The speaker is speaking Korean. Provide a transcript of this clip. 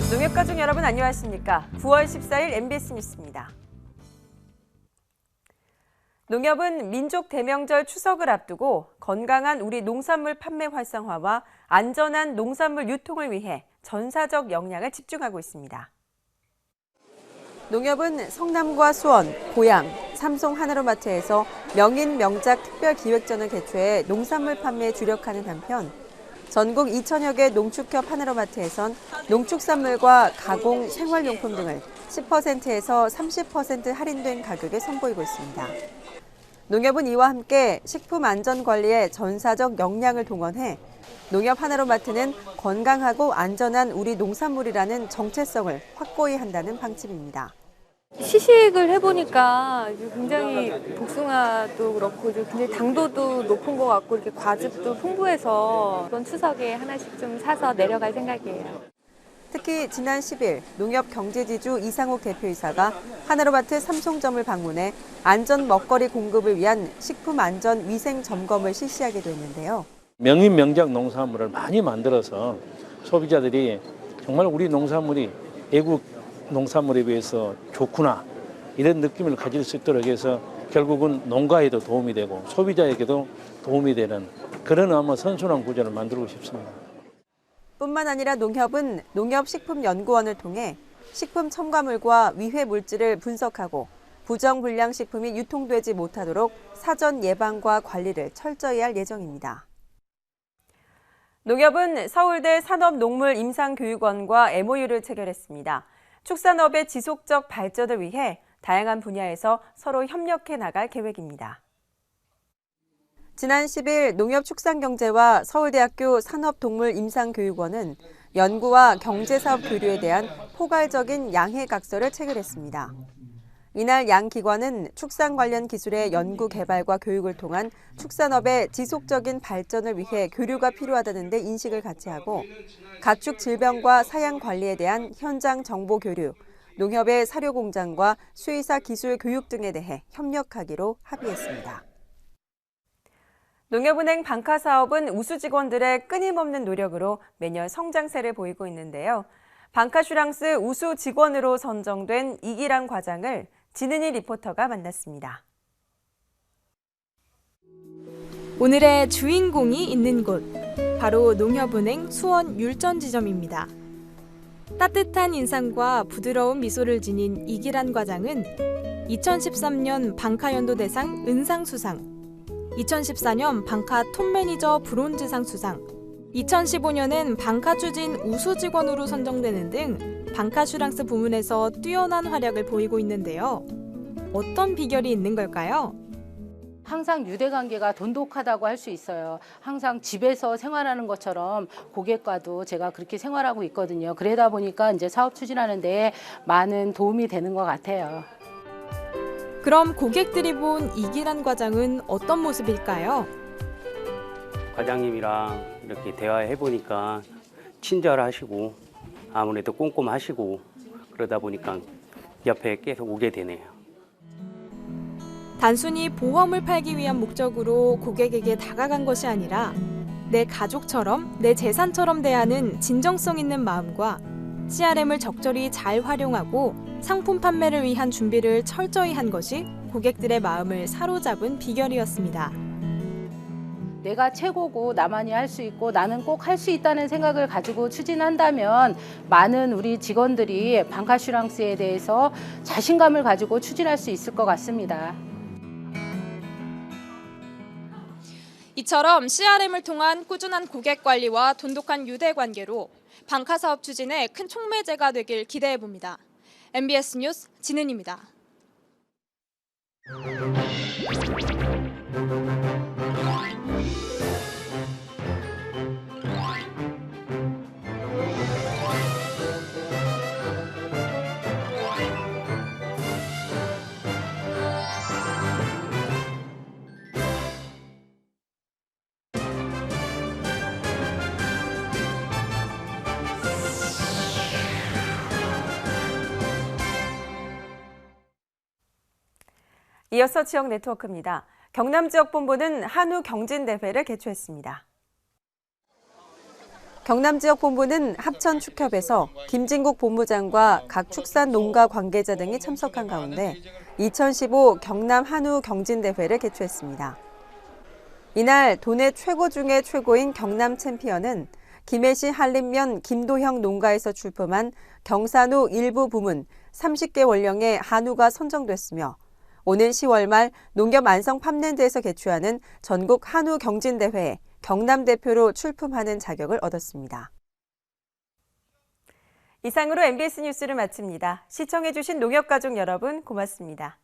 농협가족 여러분 안녕하십니까? 9월 14일 MBS 뉴스입니다. 농협은 민족 대명절 추석을 앞두고 건강한 우리 농산물 판매 활성화와 안전한 농산물 유통을 위해 전사적 역량을 집중하고 있습니다. 농협은 성남과 수원, 고양, 삼성 하나로마트에서 명인 명작 특별기획전을 개최해 농산물 판매에 주력하는 한편 전국 2천여 개 농축협 하나로마트에선 농축산물과 가공 생활용품 등을 10%에서 30% 할인된 가격에 선보이고 있습니다. 농협은 이와 함께 식품 안전 관리에 전사적 역량을 동원해 농협 하나로마트는 건강하고 안전한 우리 농산물이라는 정체성을 확고히 한다는 방침입니다. 시식을 해보니까 굉장히 복숭아도 그렇고 굉장히 당도도 높은 것 같고 이렇게 과즙도 풍부해서 이번 추석에 하나씩 좀 사서 내려갈 생각이에요. 특히 지난 10일 농협 경제지주 이상욱 대표이사가 하나로마트 삼성점을 방문해 안전 먹거리 공급을 위한 식품 안전 위생 점검을 실시하게 됐는데요. 명인 명작 농산물을 많이 만들어서 소비자들이 정말 우리 농산물이 애국 농산물에 비해서 좋구나 이런 느낌을 가질 수 있도록 해서 결국은 농가에도 도움이 되고 소비자에게도 도움이 되는 그런 아마 선순환 구조를 만들고 싶습니다. 뿐만 아니라 농협은 농협식품연구원을 통해 식품 첨가물과 위해 물질을 분석하고 부정불량 식품이 유통되지 못하도록 사전 예방과 관리를 철저히 할 예정입니다. 농협은 서울대 산업농물임상교육원과 MOU를 체결했습니다. 축산업의 지속적 발전을 위해 다양한 분야에서 서로 협력해 나갈 계획입니다. 지난 10일 농협축산경제와 서울대학교 산업동물임상교육원은 연구와 경제사업 교류에 대한 포괄적인 양해각서를 체결했습니다. 이날 양 기관은 축산 관련 기술의 연구 개발과 교육을 통한 축산업의 지속적인 발전을 위해 교류가 필요하다는 데 인식을 같이 하고 가축 질병과 사양 관리에 대한 현장 정보 교류, 농협의 사료 공장과 수의사 기술 교육 등에 대해 협력하기로 합의했습니다. 농협은행 방카 사업은 우수 직원들의 끊임없는 노력으로 매년 성장세를 보이고 있는데요. 방카슈랑스 우수 직원으로 선정된 이기란 과장을 진은희 리포터가 만났습니다. 오늘의 주인공이 있는 곳, 바로 농협은행 수원 율전 지점입니다. 따뜻한 인상과 부드러운 미소를 지닌 이기란 과장은 2013년 방카연도 대상 은상 수상, 2014년 방카 톱매니저 브론즈상 수상, 2015년엔 방카 추진 우수 직원으로 선정되는 등 방카슈랑스 부문에서 뛰어난 활약을 보이고 있는데요. 어떤 비결이 있는 걸까요? 항상 유대관계가 돈독하다고 할 수 있어요. 항상 집에서 생활하는 것처럼 고객과도 제가 그렇게 생활하고 있거든요. 그러다 보니까 이제 사업 추진하는 데 많은 도움이 되는 것 같아요. 그럼 고객들이 본 이기란 과장은 어떤 모습일까요? 과장님이랑 이렇게 대화해보니까 친절하시고 아무래도 꼼꼼하시고 그러다 보니까 옆에 계속 오게 되네요. 단순히 보험을 팔기 위한 목적으로 고객에게 다가간 것이 아니라 내 가족처럼, 내 재산처럼 대하는 진정성 있는 마음과 CRM을 적절히 잘 활용하고 상품 판매를 위한 준비를 철저히 한 것이 고객들의 마음을 사로잡은 비결이었습니다. 내가 최고고 나만이 할 수 있고 나는 꼭 할 수 있다는 생각을 가지고 추진한다면 많은 우리 직원들이 방카슈랑스에 대해서 자신감을 가지고 추진할 수 있을 것 같습니다. 이처럼 CRM을 통한 꾸준한 고객 관리와 돈독한 유대 관계로 방카 사업 추진에 큰 촉매제가 되길 기대해 봅니다. MBS 뉴스 진은입니다. 이어서 지역 네트워크입니다. 경남지역본부는 한우경진대회를 개최했습니다. 경남지역본부는 합천축협에서 김진국 본부장과 각 축산농가 관계자 등이 참석한 가운데 2015 경남 한우경진대회를 개최했습니다. 이날 도내 최고 중의 최고인 경남 챔피언은 김해시 한림면 김도형 농가에서 출품한 경산우 일부 부문 30개 원령의 한우가 선정됐으며 오는 10월 말 농협 안성 팜랜드에서 개최하는 전국 한우 경진대회에 경남 대표로 출품하는 자격을 얻었습니다. 이상으로 MBS 뉴스를 마칩니다. 시청해주신 농협가족 여러분 고맙습니다.